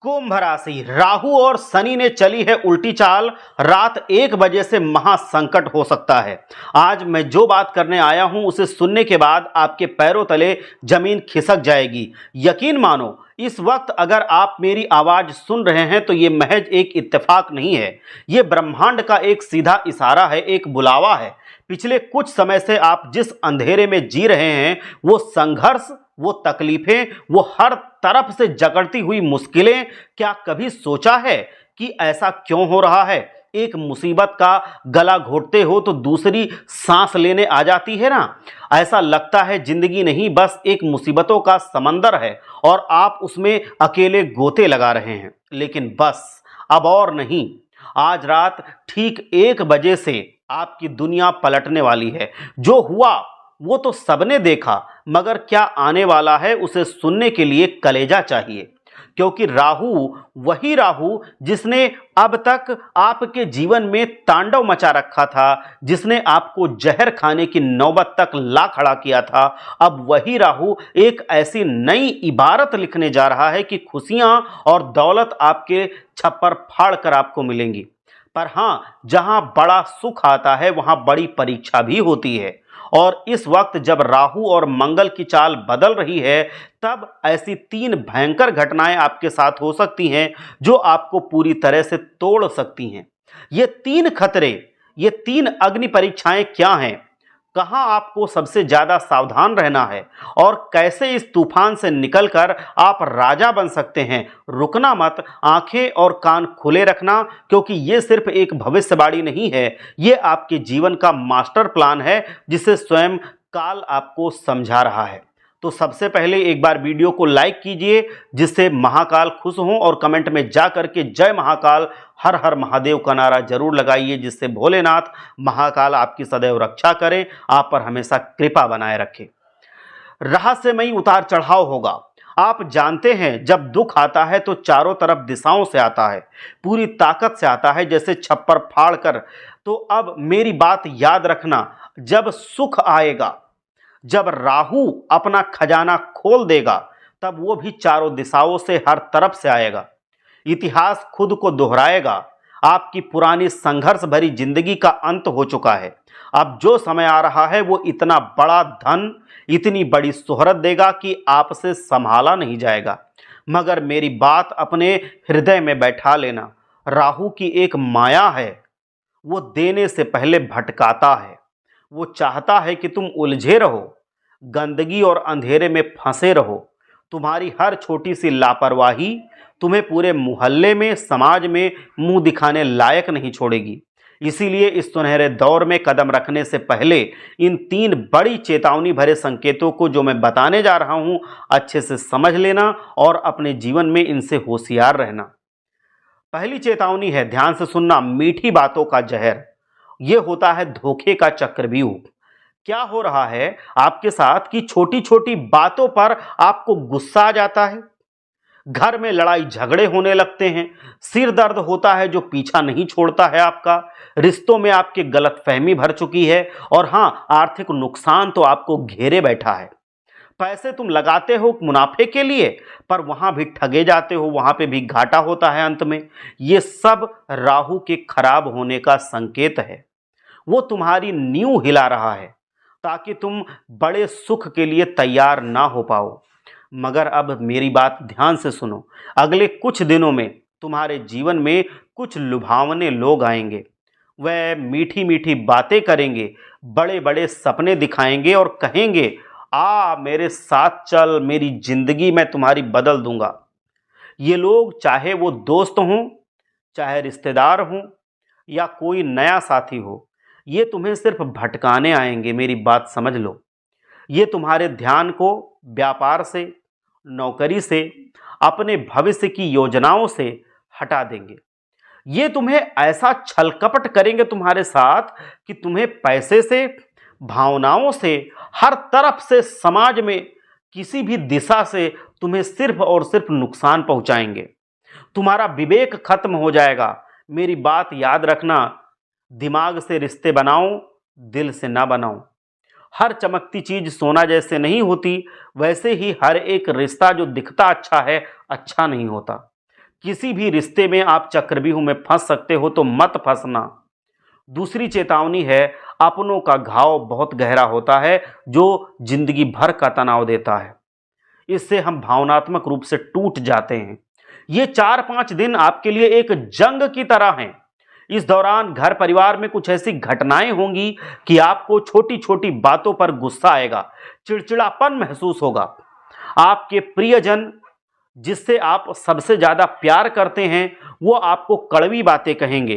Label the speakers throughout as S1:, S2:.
S1: कुंभ राशि, राहु और शनि ने चली है उल्टी चाल। रात 1 बजे से महासंकट हो सकता है। आज मैं जो बात करने आया हूं उसे सुनने के बाद आपके पैरों तले जमीन खिसक जाएगी। यकीन मानो, इस वक्त अगर आप मेरी आवाज सुन रहे हैं तो ये महज एक इत्तेफाक नहीं है, ये ब्रह्मांड का एक सीधा इशारा है, एक बुलावा है। पिछले कुछ समय से आप जिस अंधेरे में जी रहे हैं, वो संघर्ष, वो तकलीफें, वो हर तरफ से जकड़ती हुई मुश्किलें, क्या कभी सोचा है कि ऐसा क्यों हो रहा है? एक मुसीबत का गला घोटते हो तो दूसरी सांस लेने आ जाती है ना। ऐसा लगता है जिंदगी नहीं, बस एक मुसीबतों का समंदर है और आप उसमें अकेले गोते लगा रहे हैं। लेकिन बस अब और नहीं। आज रात ठीक 1 बजे से आपकी दुनिया पलटने वाली है। जो हुआ वो तो सबने देखा, मगर क्या आने वाला है उसे सुनने के लिए कलेजा चाहिए। क्योंकि राहु, वही राहु जिसने अब तक आपके जीवन में तांडव मचा रखा था, जिसने आपको जहर खाने की नौबत तक ला खड़ा किया था, अब वही राहु एक ऐसी नई इबारत लिखने जा रहा है कि खुशियां और दौलत आपके छप्पर फाड़ कर आपको मिलेंगी। पर हां, जहां बड़ा सुख आता है वहां बड़ी परीक्षा भी होती है। और इस वक्त जब राहु और मंगल की चाल बदल रही है, तब ऐसी 3 भयंकर घटनाएं आपके साथ हो सकती हैं जो आपको पूरी तरह से तोड़ सकती हैं। ये 3 खतरे, ये 3 अग्नि परीक्षाएं क्या हैं? कहां आपको सबसे ज्यादा सावधान रहना है और कैसे इस तूफान से निकलकर आप राजा बन सकते हैं? रुकना मत, आंखें और कान खुले रखना, क्योंकि ये सिर्फ एक भविष्यवाणी नहीं है, ये आपके जीवन का मास्टर प्लान है जिसे स्वयं काल आपको समझा रहा है। तो सबसे पहले एक बार वीडियो को लाइक कीजिए जिससे महाकाल खुश हों, और कमेंट में जा करके जय महाकाल, हर हर महादेव का नारा जरूर लगाइए, जिससे भोलेनाथ महाकाल आपकी सदैव रक्षा करें, आप पर हमेशा कृपा बनाए रखें। रहस्यमयी उतार चढ़ाव होगा। आप जानते हैं, जब दुख आता है तो चारों तरफ दिशाओं से आता है, पूरी ताकत से आता है, जैसे छप्पर फाड़ कर। तो अब मेरी बात याद रखना, जब सुख आएगा, जब राहु अपना खजाना खोल देगा, तब वो भी चारों दिशाओं से, हर तरफ से आएगा। इतिहास खुद को दोहराएगा। आपकी पुरानी संघर्ष भरी जिंदगी का अंत हो चुका है। अब जो समय आ रहा है वो इतना बड़ा धन, इतनी बड़ी शोहरत देगा कि आपसे संभाला नहीं जाएगा। मगर मेरी बात अपने हृदय में बैठा लेना, राहु की एक माया है, वो देने से पहले भटकाता है। वो चाहता है कि तुम उलझे रहो, गंदगी और अंधेरे में फंसे रहो। तुम्हारी हर छोटी सी लापरवाही तुम्हें पूरे मोहल्ले में, समाज में मुंह दिखाने लायक नहीं छोड़ेगी। इसीलिए इस सुनहरे दौर में कदम रखने से पहले इन 3 बड़ी चेतावनी भरे संकेतों को जो मैं बताने जा रहा हूं, अच्छे से समझ लेना और अपने जीवन में इनसे होशियार रहना। पहली चेतावनी है, ध्यान से सुनना, मीठी बातों का जहर। यह होता है धोखे का चक्रव्यूह। क्या हो रहा है आपके साथ कि छोटी छोटी बातों पर आपको गुस्सा आ जाता है, घर में लड़ाई झगड़े होने लगते हैं, सिर दर्द होता है जो पीछा नहीं छोड़ता है आपका, रिश्तों में आपकी गलतफहमी भर चुकी है, और हां, आर्थिक नुकसान तो आपको घेरे बैठा है। पैसे तुम लगाते हो मुनाफे के लिए, पर वहां भी ठगे जाते हो, वहां पे भी घाटा होता है अंत में। ये सब राहु के खराब होने का संकेत है। वो तुम्हारी नींव हिला रहा है ताकि तुम बड़े सुख के लिए तैयार ना हो पाओ। मगर अब मेरी बात ध्यान से सुनो, अगले कुछ दिनों में तुम्हारे जीवन में कुछ लुभावने लोग आएंगे। वह मीठी मीठी बातें करेंगे, बड़े बड़े सपने दिखाएंगे और कहेंगे, आ मेरे साथ चल, मेरी जिंदगी मैं तुम्हारी बदल दूंगा। ये लोग, चाहे वो दोस्त हों, चाहे रिश्तेदार हों, या कोई नया साथी हो, ये तुम्हें सिर्फ भटकाने आएंगे। मेरी बात समझ लो। ये तुम्हारे ध्यान को व्यापार से, नौकरी से, अपने भविष्य की योजनाओं से हटा देंगे। ये तुम्हें ऐसा छलकपट करेंगे तुम्हारे साथ कि तुम्हें पैसे से, भावनाओं से, हर तरफ से, समाज में किसी भी दिशा से तुम्हें सिर्फ और सिर्फ नुकसान पहुंचाएंगे। तुम्हारा विवेक खत्म हो जाएगा। मेरी बात याद रखना, दिमाग से रिश्ते बनाओ, दिल से ना बनाओ। हर चमकती चीज सोना जैसे नहीं होती, वैसे ही हर एक रिश्ता जो दिखता अच्छा है, अच्छा नहीं होता। किसी भी रिश्ते में आप चक्रव्यूह में फंस सकते हो, तो मत फंसना। दूसरी चेतावनी है, अपनों का घाव बहुत गहरा होता है जो जिंदगी भर का तनाव देता है। इससे हम भावनात्मक रूप से टूट जाते हैं। ये 4-5 दिन आपके लिए एक जंग की तरह हैं। इस दौरान घर परिवार में कुछ ऐसी घटनाएं होंगी कि आपको छोटी छोटी बातों पर गुस्सा आएगा, चिड़चिड़ापन महसूस होगा। आपके प्रियजन जिससे आप सबसे ज्यादा प्यार करते हैं वो आपको कड़वी बातें कहेंगे।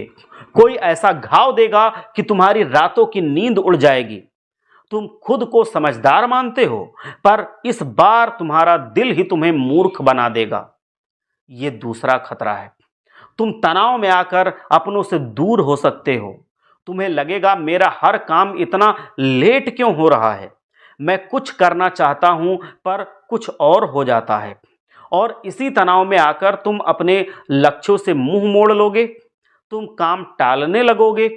S1: कोई ऐसा घाव देगा कि तुम्हारी रातों की नींद उड़ जाएगी। तुम खुद को समझदार मानते हो, पर इस बार तुम्हारा दिल ही तुम्हें मूर्ख बना देगा। ये दूसरा खतरा है। तुम तनाव में आकर अपनों से दूर हो सकते हो। तुम्हें लगेगा मेरा हर काम इतना लेट क्यों हो रहा है। मैं कुछ करना चाहता हूं पर कुछ और हो जाता है। और इसी तनाव में आकर तुम अपने लक्ष्यों से मुंह मोड़ लोगे। तुम काम टालने लगोगे।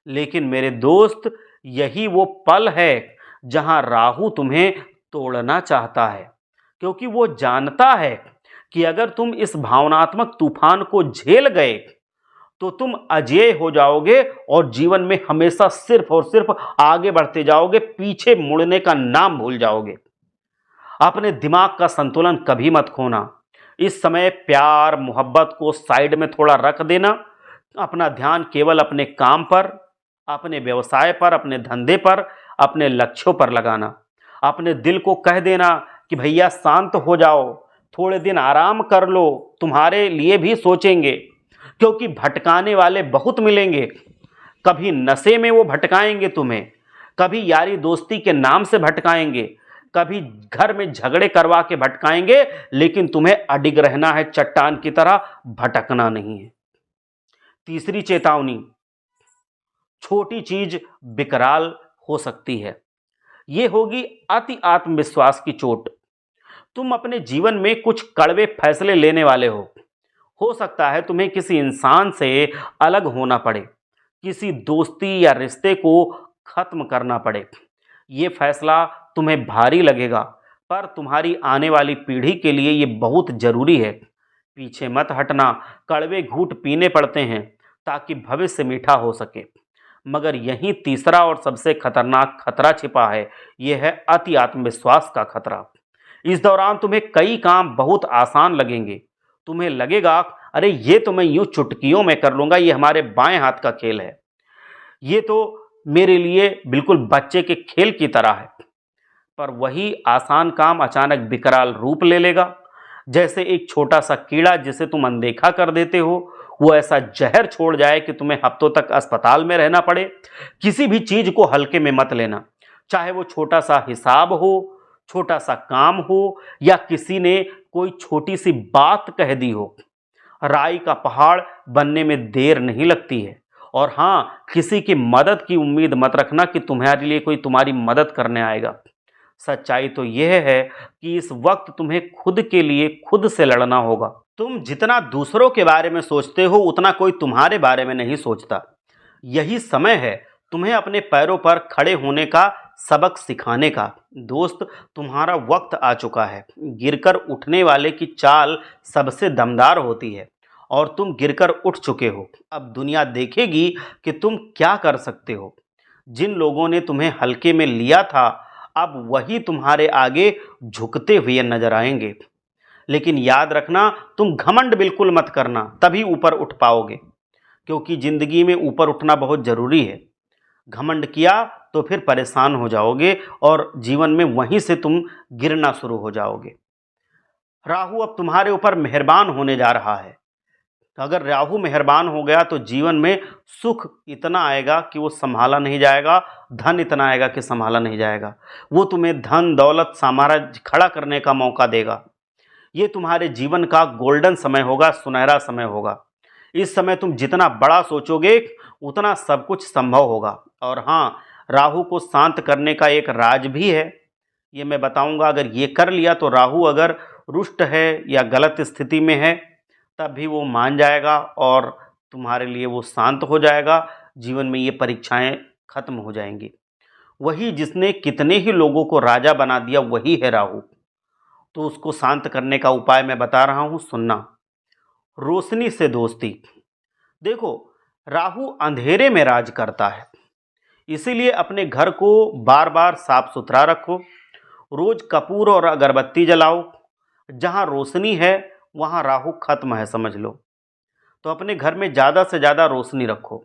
S1: लेकिन मेरे दोस्त, यही वो पल है जहां राहु तुम्हें तोड़ना चाहता है, क्योंकि वो जानता है कि अगर तुम इस भावनात्मक तूफान को झेल गए तो तुम अजेय हो जाओगे और जीवन में हमेशा सिर्फ और सिर्फ आगे बढ़ते जाओगे, पीछे मुड़ने का नाम भूल जाओगे। अपने दिमाग का संतुलन कभी मत खोना। इस समय प्यार मोहब्बत को साइड में थोड़ा रख देना। अपना ध्यान केवल अपने काम पर, अपने व्यवसाय पर, अपने धंधे पर, अपने लक्ष्यों पर लगाना। अपने दिल को कह देना कि भैया शांत हो जाओ, थोड़े दिन आराम कर लो, तुम्हारे लिए भी सोचेंगे। क्योंकि भटकाने वाले बहुत मिलेंगे। कभी नशे में वो भटकाएंगे तुम्हें, कभी यारी दोस्ती के नाम से भटकाएंगे, कभी घर में झगड़े करवा के भटकाएंगे, लेकिन तुम्हें अडिग रहना है, चट्टान की तरह भटकना नहीं है। तीसरी चेतावनी, छोटी चीज विकराल हो सकती है। यह होगी अति आत्मविश्वास की चोट। तुम अपने जीवन में कुछ कड़वे फैसले लेने वाले हो सकता है तुम्हें किसी इंसान से अलग होना पड़े, किसी दोस्ती या रिश्ते को खत्म करना पड़े। ये फैसला तुम्हें भारी लगेगा, पर तुम्हारी आने वाली पीढ़ी के लिए ये बहुत जरूरी है। पीछे मत हटना। कड़वे घूंट पीने पड़ते हैं ताकि भविष्य मीठा हो सके। मगर यही तीसरा और सबसे खतरनाक खतरा छिपा है। यह है अति आत्मविश्वास का खतरा। इस दौरान तुम्हें कई काम बहुत आसान लगेंगे। तुम्हें लगेगा अरे ये तो मैं यूं चुटकियों में कर लूंगा, ये हमारे बाएं हाथ का खेल है, ये तो मेरे लिए बिल्कुल बच्चे के खेल की तरह है। पर वही आसान काम अचानक विकराल रूप ले लेगा। जैसे एक छोटा सा कीड़ा जिसे तुम अनदेखा कर देते हो, वो ऐसा जहर छोड़ जाए कि तुम्हें हफ्तों तक अस्पताल में रहना पड़े। किसी भी चीज को हल्के में मत लेना, चाहे वो छोटा सा हिसाब हो, छोटा सा काम हो, या किसी ने कोई छोटी सी बात कह दी हो। राई का पहाड़ बनने में देर नहीं लगती है। और हाँ, किसी की मदद की उम्मीद मत रखना कि तुम्हारे लिए कोई तुम्हारी मदद करने आएगा। सच्चाई तो यह है कि इस वक्त तुम्हें खुद के लिए खुद से लड़ना होगा। तुम जितना दूसरों के बारे में सोचते हो उतना कोई तुम्हारे बारे में नहीं सोचता। यही समय है तुम्हें अपने पैरों पर खड़े होने का, सबक सिखाने का। दोस्त, तुम्हारा वक्त आ चुका है। गिरकर उठने वाले की चाल सबसे दमदार होती है और तुम गिरकर उठ चुके हो। अब दुनिया देखेगी कि तुम क्या कर सकते हो। जिन लोगों ने तुम्हें हल्के में लिया था, अब वही तुम्हारे आगे झुकते हुए नजर आएंगे। लेकिन याद रखना, तुम घमंड बिल्कुल मत करना, तभी ऊपर उठ पाओगे। क्योंकि जिंदगी में ऊपर उठना बहुत जरूरी है। घमंड किया तो फिर परेशान हो जाओगे और जीवन में वहीं से तुम गिरना शुरू हो जाओगे। राहु अब तुम्हारे ऊपर मेहरबान होने जा रहा है। अगर राहु मेहरबान हो गया तो जीवन में सुख इतना आएगा कि वो संभाला नहीं जाएगा, धन इतना आएगा कि संभाला नहीं जाएगा। वो तुम्हें धन दौलत साम्राज्य खड़ा करने का मौका देगा। ये तुम्हारे जीवन का गोल्डन समय होगा, सुनहरा समय होगा। इस समय तुम जितना बड़ा सोचोगे उतना सब कुछ संभव होगा। और हाँ, राहु को शांत करने का एक राज भी है, ये मैं बताऊंगा। अगर ये कर लिया तो राहु अगर रुष्ट है या गलत स्थिति में है तब भी वो मान जाएगा और तुम्हारे लिए वो शांत हो जाएगा। जीवन में ये परीक्षाएं खत्म हो जाएंगी। वही जिसने कितने ही लोगों को राजा बना दिया वही है राहु। तो उसको शांत करने का उपाय मैं बता रहा हूँ, सुनना। रोशनी से दोस्ती। देखो, राहु अंधेरे में राज करता है, इसीलिए अपने घर को बार बार साफ सुथरा रखो। रोज कपूर और अगरबत्ती जलाओ। जहाँ रोशनी है वहाँ राहु खत्म है, समझ लो। तो अपने घर में ज़्यादा से ज़्यादा रोशनी रखो।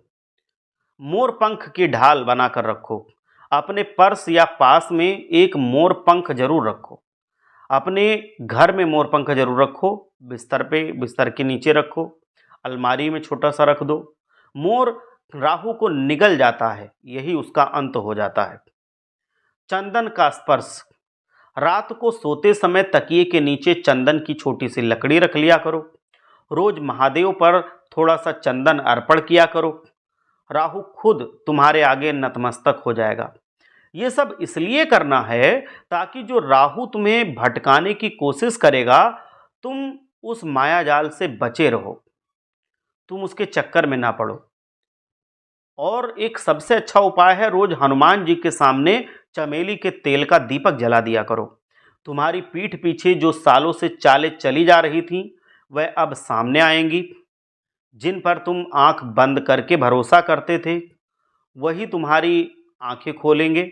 S1: मोर पंख की ढाल बनाकर रखो। अपने पर्स या पास में एक मोर पंख जरूर रखो। अपने घर में मोर पंख जरूर रखो। बिस्तर पे, बिस्तर के नीचे रखो। अलमारी में छोटा सा रख दो। मोर राहु को निगल जाता है, यही उसका अंत हो जाता है। चंदन का स्पर्श। रात को सोते समय तकिए के नीचे चंदन की छोटी सी लकड़ी रख लिया करो। रोज महादेव पर थोड़ा सा चंदन अर्पण किया करो। राहु खुद तुम्हारे आगे नतमस्तक हो जाएगा। ये सब इसलिए करना है ताकि जो राहु तुम्हें भटकाने की कोशिश करेगा, तुम उस मायाजाल से बचे रहो, तुम उसके चक्कर में ना पड़ो। और एक सबसे अच्छा उपाय है, रोज हनुमान जी के सामने चमेली के तेल का दीपक जला दिया करो। तुम्हारी पीठ पीछे जो सालों से चालें चली जा रही थी वह अब सामने आएंगी। जिन पर तुम आंख बंद करके भरोसा करते थे वही तुम्हारी आंखें खोलेंगे।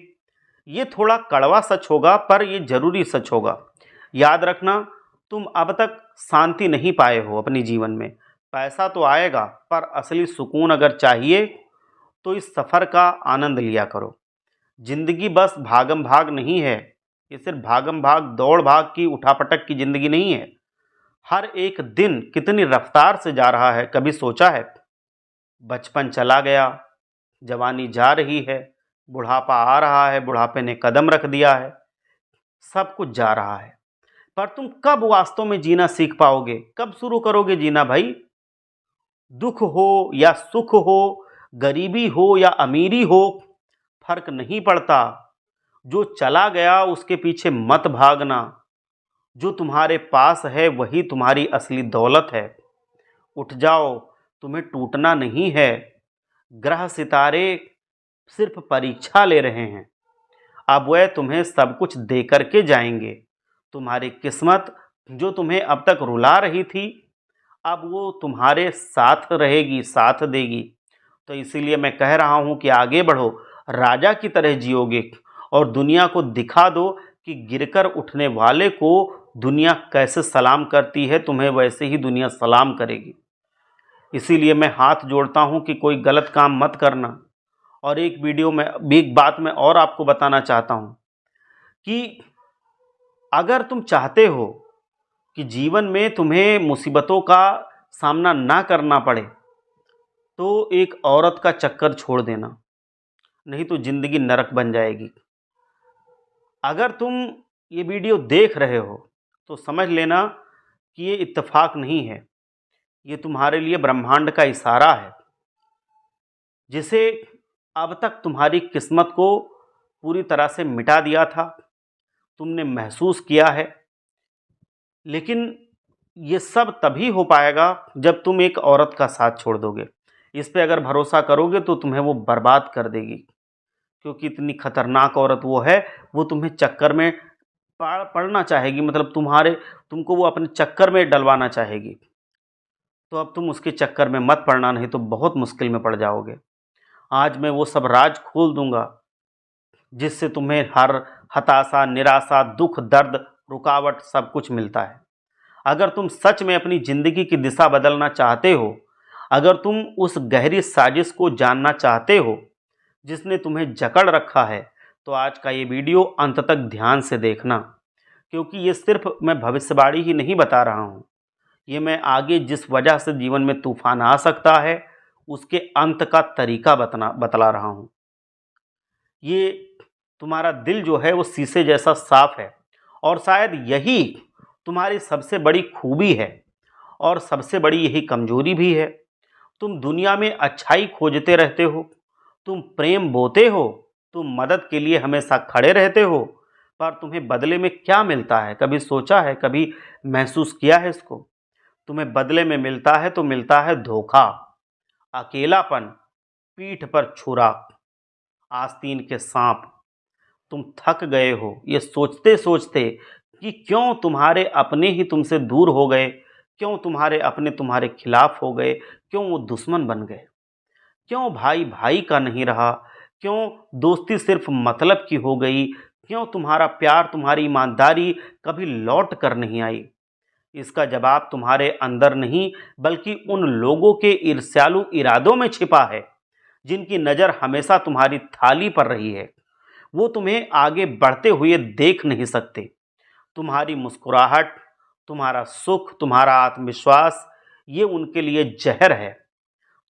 S1: ये थोड़ा कड़वा सच होगा, पर ये जरूरी सच होगा। याद रखना, तुम अब तक शांति नहीं पाए हो अपने जीवन में। पैसा तो आएगा, पर असली सुकून अगर चाहिए तो इस सफ़र का आनंद लिया करो। जिंदगी बस भागम भाग नहीं है, ये सिर्फ भागम भाग दौड़ भाग की उठापटक की जिंदगी नहीं है। हर एक दिन कितनी रफ्तार से जा रहा है, कभी सोचा है? बचपन चला गया, जवानी जा रही है, बुढ़ापा आ रहा है, बुढ़ापे ने कदम रख दिया है। सब कुछ जा रहा है, पर तुम कब वास्तव में जीना सीख पाओगे? कब शुरू करोगे जीना भाई? दुख हो या सुख हो, गरीबी हो या अमीरी हो, फर्क नहीं पड़ता। जो चला गया उसके पीछे मत भागना। जो तुम्हारे पास है वही तुम्हारी असली दौलत है। उठ जाओ, तुम्हें टूटना नहीं है। ग्रह सितारे सिर्फ परीक्षा ले रहे हैं, अब वह तुम्हें सब कुछ दे करके जाएंगे। तुम्हारी किस्मत जो तुम्हें अब तक रुला रही थी, अब वो तुम्हारे साथ रहेगी, साथ देगी। तो इसीलिए मैं कह रहा हूँ कि आगे बढ़ो, राजा की तरह जियोगे और दुनिया को दिखा दो कि गिरकर उठने वाले को दुनिया कैसे सलाम करती है, तुम्हें वैसे ही दुनिया सलाम करेगी। इसीलिए मैं हाथ जोड़ता हूँ कि कोई गलत काम मत करना। और एक बात मैं और आपको बताना चाहता हूँ कि अगर तुम चाहते हो कि जीवन में तुम्हें मुसीबतों का सामना ना करना पड़े, तो एक औरत का चक्कर छोड़ देना, नहीं तो ज़िंदगी नरक बन जाएगी। अगर तुम ये वीडियो देख रहे हो तो समझ लेना कि ये इत्तेफाक नहीं है, ये तुम्हारे लिए ब्रह्मांड का इशारा है, जिसे अब तक तुम्हारी किस्मत को पूरी तरह से मिटा दिया था, तुमने महसूस किया है। लेकिन ये सब तभी हो पाएगा जब तुम एक औरत का साथ छोड़ दोगे। इस पे अगर भरोसा करोगे तो तुम्हें वो बर्बाद कर देगी, क्योंकि इतनी खतरनाक औरत वो है। वो तुम्हें चक्कर में पड़ना चाहेगी, मतलब तुमको वो अपने चक्कर में डलवाना चाहेगी। तो अब तुम उसके चक्कर में मत पड़ना, नहीं तो बहुत मुश्किल में पड़ जाओगे। आज मैं वो सब राज खोल दूंगा जिससे तुम्हें हर हताशा, निराशा, दुख, दर्द, रुकावट सब कुछ मिलता है। अगर तुम सच में अपनी ज़िंदगी की दिशा बदलना चाहते हो, अगर तुम उस गहरी साजिश को जानना चाहते हो जिसने तुम्हें जकड़ रखा है, तो आज का ये वीडियो अंत तक ध्यान से देखना, क्योंकि ये सिर्फ मैं भविष्यवाणी ही नहीं बता रहा हूँ। ये मैं आगे जिस वजह से जीवन में तूफान आ सकता है उसके अंत का तरीका बतला रहा हूँ। ये तुम्हारा दिल जो है वो शीशे जैसा साफ है, और शायद यही तुम्हारी सबसे बड़ी खूबी है और सबसे बड़ी यही कमजोरी भी है। तुम दुनिया में अच्छाई खोजते रहते हो, तुम प्रेम बोते हो, तुम मदद के लिए हमेशा खड़े रहते हो, पर तुम्हें बदले में क्या मिलता है? कभी सोचा है, कभी महसूस किया है इसको? तुम्हें बदले में मिलता है तो मिलता है धोखा, अकेलापन, पीठ पर छुरा, आस्तीन के सांप। तुम थक गए हो ये सोचते सोचते कि क्यों तुम्हारे अपने ही तुमसे दूर हो गए, क्यों तुम्हारे अपने तुम्हारे खिलाफ हो गए? क्यों वो दुश्मन बन गए? क्यों भाई भाई का नहीं रहा? क्यों दोस्ती सिर्फ मतलब की हो गई? क्यों तुम्हारा प्यार, तुम्हारी ईमानदारी कभी लौट कर नहीं आई? इसका जवाब तुम्हारे अंदर नहीं, बल्कि उन लोगों के ईर्ष्यालु इरादों में छिपा है, जिनकी नज़र हमेशा तुम्हारी थाली पर रही है। वो तुम्हें आगे बढ़ते हुए देख नहीं सकते। तुम्हारी मुस्कुराहट, तुम्हारा सुख, तुम्हारा आत्मविश्वास, ये उनके लिए जहर है।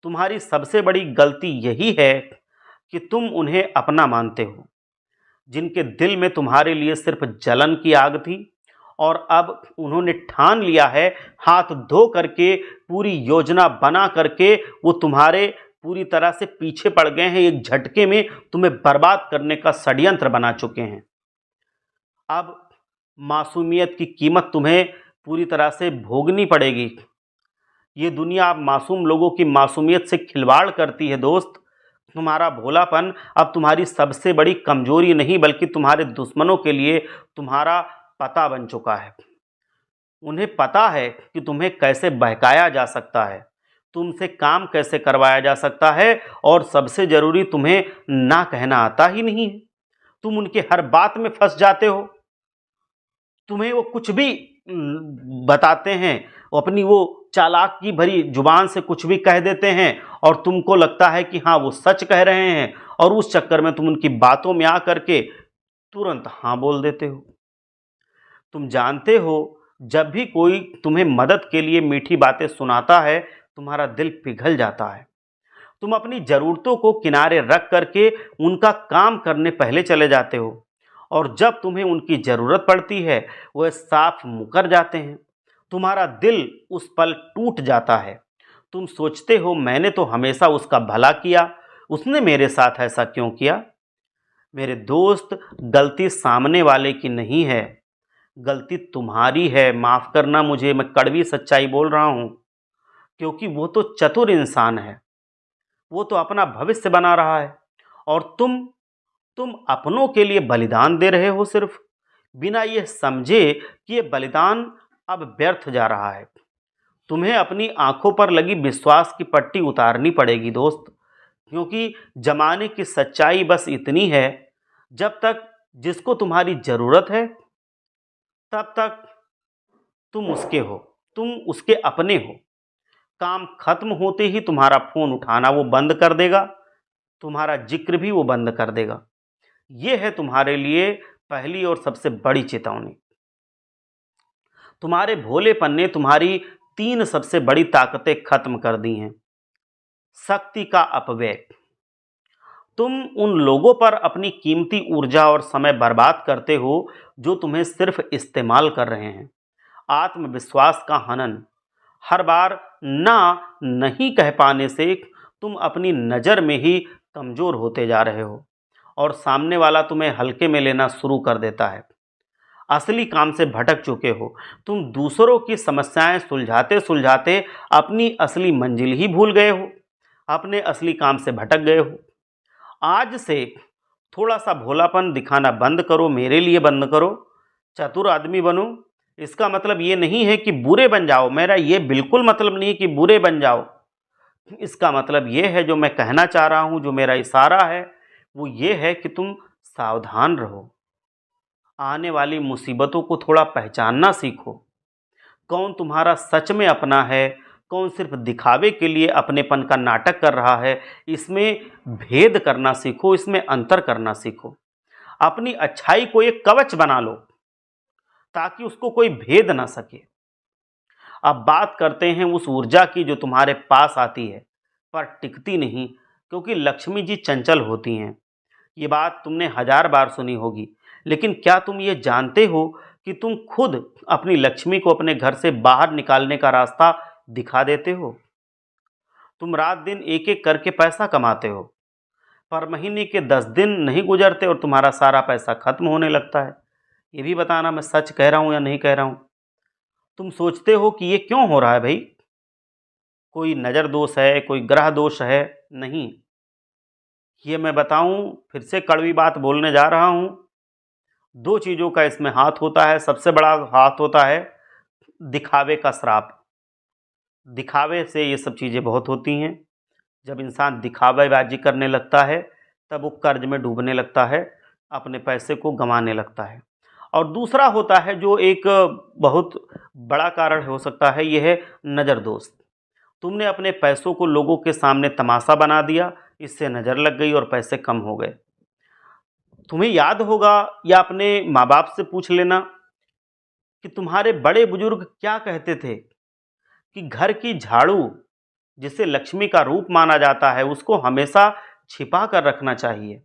S1: तुम्हारी सबसे बड़ी गलती यही है कि तुम उन्हें अपना मानते हो, जिनके दिल में तुम्हारे लिए सिर्फ जलन की आग थी, और अब उन्होंने ठान लिया है, हाथ धो करके, पूरी योजना बना करके वो तुम्हारे पूरी तरह से पीछे पड़ गए हैं। एक झटके में तुम्हें बर्बाद करने का षड्यंत्र बना चुके हैं। अब मासूमियत की कीमत तुम्हें पूरी तरह से भोगनी पड़ेगी। ये दुनिया अब मासूम लोगों की मासूमियत से खिलवाड़ करती है दोस्त। तुम्हारा भोलापन अब तुम्हारी सबसे बड़ी कमजोरी नहीं, बल्कि तुम्हारे दुश्मनों के लिए तुम्हारा पता बन चुका है। उन्हें पता है कि तुम्हें कैसे बहकाया जा सकता है, तुमसे काम कैसे करवाया जा सकता है, और सबसे जरूरी, तुम्हें ना कहना आता ही नहीं है। तुम उनके हर बात में फंस जाते हो। तुम्हें वो कुछ भी बताते हैं, वो अपनी वो चालाकी भरी जुबान से कुछ भी कह देते हैं, और तुमको लगता है कि हाँ वो सच कह रहे हैं, और उस चक्कर में तुम उनकी बातों में आकर के तुरंत हाँ बोल देते हो। तुम जानते हो, जब भी कोई तुम्हें मदद के लिए मीठी बातें सुनाता है, तुम्हारा दिल पिघल जाता है। तुम अपनी ज़रूरतों को किनारे रख करके उनका काम करने पहले चले जाते हो, और जब तुम्हें उनकी ज़रूरत पड़ती है, वह साफ मुकर जाते हैं। तुम्हारा दिल उस पल टूट जाता है। तुम सोचते हो, मैंने तो हमेशा उसका भला किया, उसने मेरे साथ ऐसा क्यों किया? मेरे दोस्त, गलती सामने वाले की नहीं है, गलती तुम्हारी है। माफ़ करना मुझे, मैं कड़वी सच्चाई बोल रहा हूँ, क्योंकि वो तो चतुर इंसान है, वो तो अपना भविष्य बना रहा है, और तुम अपनों के लिए बलिदान दे रहे हो, सिर्फ बिना ये समझे कि ये बलिदान अब व्यर्थ जा रहा है। तुम्हें अपनी आंखों पर लगी विश्वास की पट्टी उतारनी पड़ेगी दोस्त, क्योंकि जमाने की सच्चाई बस इतनी है, जब तक जिसको तुम्हारी ज़रूरत है, तब तक तुम उसके हो, तुम उसके अपने हो। काम खत्म होते ही तुम्हारा फ़ोन उठाना वो बंद कर देगा, तुम्हारा जिक्र भी वो बंद कर देगा। ये है तुम्हारे लिए पहली और सबसे बड़ी चेतावनी। तुम्हारे भोलेपन ने तुम्हारी 3 सबसे बड़ी ताकतें खत्म कर दी हैं। शक्ति का अपव्यय। तुम उन लोगों पर अपनी कीमती ऊर्जा और समय बर्बाद करते हो, जो तुम्हें सिर्फ इस्तेमाल कर रहे हैं। आत्मविश्वास का हनन। हर बार ना नहीं कह पाने से तुम अपनी नज़र में ही कमज़ोर होते जा रहे हो, और सामने वाला तुम्हें हल्के में लेना शुरू कर देता है। असली काम से भटक चुके हो। तुम दूसरों की समस्याएं सुलझाते सुलझाते अपनी असली मंजिल ही भूल गए हो, अपने असली काम से भटक गए हो। आज से थोड़ा सा भोलापन दिखाना बंद करो, मेरे लिए बंद करो, चतुर आदमी बनो। इसका मतलब ये नहीं है कि बुरे बन जाओ, मेरा ये बिल्कुल मतलब नहीं है कि बुरे बन जाओ। इसका मतलब ये है, जो मैं कहना चाह रहा हूँ, जो मेरा इशारा है, वो ये है कि तुम सावधान रहो। आने वाली मुसीबतों को थोड़ा पहचानना सीखो। कौन तुम्हारा सच में अपना है, कौन सिर्फ दिखावे के लिए अपनेपन का नाटक कर रहा है, इसमें भेद करना सीखो, इसमें अंतर करना सीखो। अपनी अच्छाई को एक कवच बना लो, ताकि उसको कोई भेद ना सके। अब बात करते हैं उस ऊर्जा की जो तुम्हारे पास आती है, पर टिकती नहीं, क्योंकि लक्ष्मी जी चंचल होती हैं। ये बात तुमने 1000 बार सुनी होगी, लेकिन क्या तुम ये जानते हो कि तुम खुद अपनी लक्ष्मी को अपने घर से बाहर निकालने का रास्ता दिखा देते हो? तुम रात दिन एक एक करके पैसा कमाते हो, पर महीने के 10 दिन नहीं गुजरते और तुम्हारा सारा पैसा खत्म होने लगता है। ये भी बताना मैं सच कह रहा हूँ या नहीं कह रहा हूँ। तुम सोचते हो कि ये क्यों हो रहा है भाई, कोई नज़र दोष है, कोई ग्रह दोष है? नहीं, ये मैं बताऊं, फिर से कड़वी बात बोलने जा रहा हूं। 2 चीज़ों का इसमें हाथ होता है। सबसे बड़ा हाथ होता है दिखावे का श्राप। दिखावे से ये सब चीज़ें बहुत होती हैं। जब इंसान दिखावेबाजी करने लगता है तब वो कर्ज में डूबने लगता है, अपने पैसे को गंवाने लगता है। और दूसरा होता है जो एक बहुत बड़ा कारण हो सकता है, ये है नज़रदोष। तुमने अपने पैसों को लोगों के सामने तमाशा बना दिया, इससे नज़र लग गई और पैसे कम हो गए। तुम्हें याद होगा या अपने माँ बाप से पूछ लेना कि तुम्हारे बड़े बुजुर्ग क्या कहते थे कि घर की झाड़ू जिसे लक्ष्मी का रूप माना जाता है उसको हमेशा छिपा कर रखना चाहिए,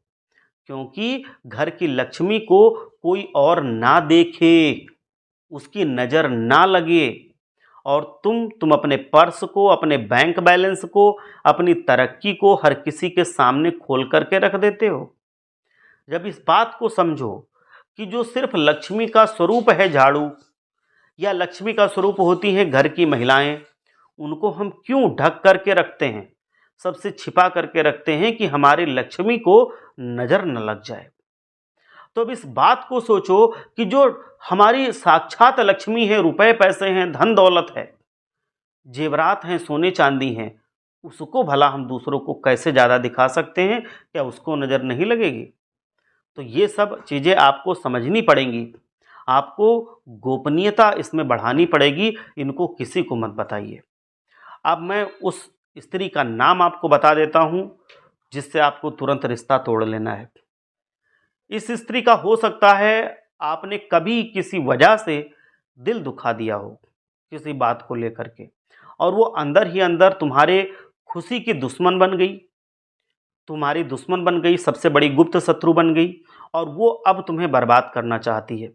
S1: क्योंकि घर की लक्ष्मी को कोई और ना देखे, उसकी नज़र ना लगे। और तुम अपने पर्स को, अपने बैंक बैलेंस को, अपनी तरक्की को हर किसी के सामने खोल करके रख देते हो। जब इस बात को समझो कि जो सिर्फ लक्ष्मी का स्वरूप है झाड़ू, या लक्ष्मी का स्वरूप होती हैं घर की महिलाएं, उनको हम क्यों ढक करके रखते हैं, सबसे छिपा करके रखते हैं कि हमारी लक्ष्मी को नज़र न लग जाए। तो अब इस बात को सोचो कि जो हमारी साक्षात लक्ष्मी है, रुपए पैसे हैं, धन दौलत है, जेवरात हैं, सोने चांदी हैं, उसको भला हम दूसरों को कैसे ज़्यादा दिखा सकते हैं? क्या उसको नज़र नहीं लगेगी? तो ये सब चीज़ें आपको समझनी पड़ेंगी, आपको गोपनीयता इसमें बढ़ानी पड़ेगी, इनको किसी को मत बताइए। अब मैं उस स्त्री का नाम आपको बता देता हूँ जिससे आपको तुरंत रिश्ता तोड़ लेना है। इस स्त्री का हो सकता है आपने कभी किसी वजह से दिल दुखा दिया हो किसी बात को लेकर के, और वो अंदर ही अंदर तुम्हारे खुशी की दुश्मन बन गई, तुम्हारी दुश्मन बन गई, सबसे बड़ी गुप्त शत्रु बन गई, और वो अब तुम्हें बर्बाद करना चाहती है।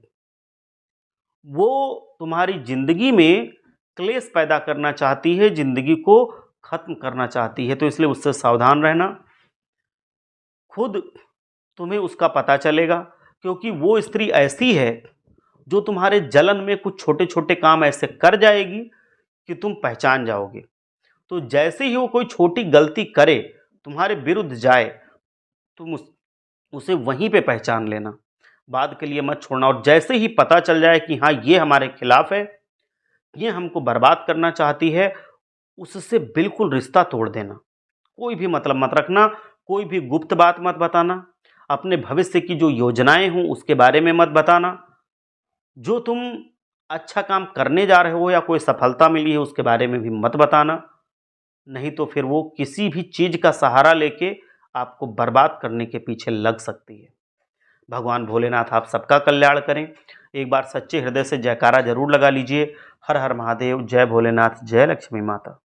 S1: वो तुम्हारी ज़िंदगी में क्लेश पैदा करना चाहती है, ज़िंदगी को ख़त्म करना चाहती है, तो इसलिए उससे सावधान रहना। खुद तुम्हें उसका पता चलेगा, क्योंकि वो स्त्री ऐसी है जो तुम्हारे जलन में कुछ छोटे-छोटे काम ऐसे कर जाएगी कि तुम पहचान जाओगे। तो जैसे ही वो कोई छोटी गलती करे, तुम्हारे विरुद्ध जाए, तुम उसे वहीं पे पहचान लेना, बाद के लिए मत छोड़ना। और जैसे ही पता चल जाए कि हाँ, ये हमारे खिलाफ है, ये हमको बर्बाद करना चाहती है, उससे बिल्कुल रिश्ता तोड़ देना। कोई भी मतलब मत रखना, कोई भी गुप्त बात मत बताना, अपने भविष्य की जो योजनाएं हों उसके बारे में मत बताना, जो तुम अच्छा काम करने जा रहे हो या कोई सफलता मिली है उसके बारे में भी मत बताना। नहीं तो फिर वो किसी भी चीज़ का सहारा लेके आपको बर्बाद करने के पीछे लग सकती है। भगवान भोलेनाथ आप सबका कल्याण करें। एक बार सच्चे हृदय से जयकारा जरूर लगा लीजिए। हर हर महादेव, जय भोलेनाथ, जय लक्ष्मी माता।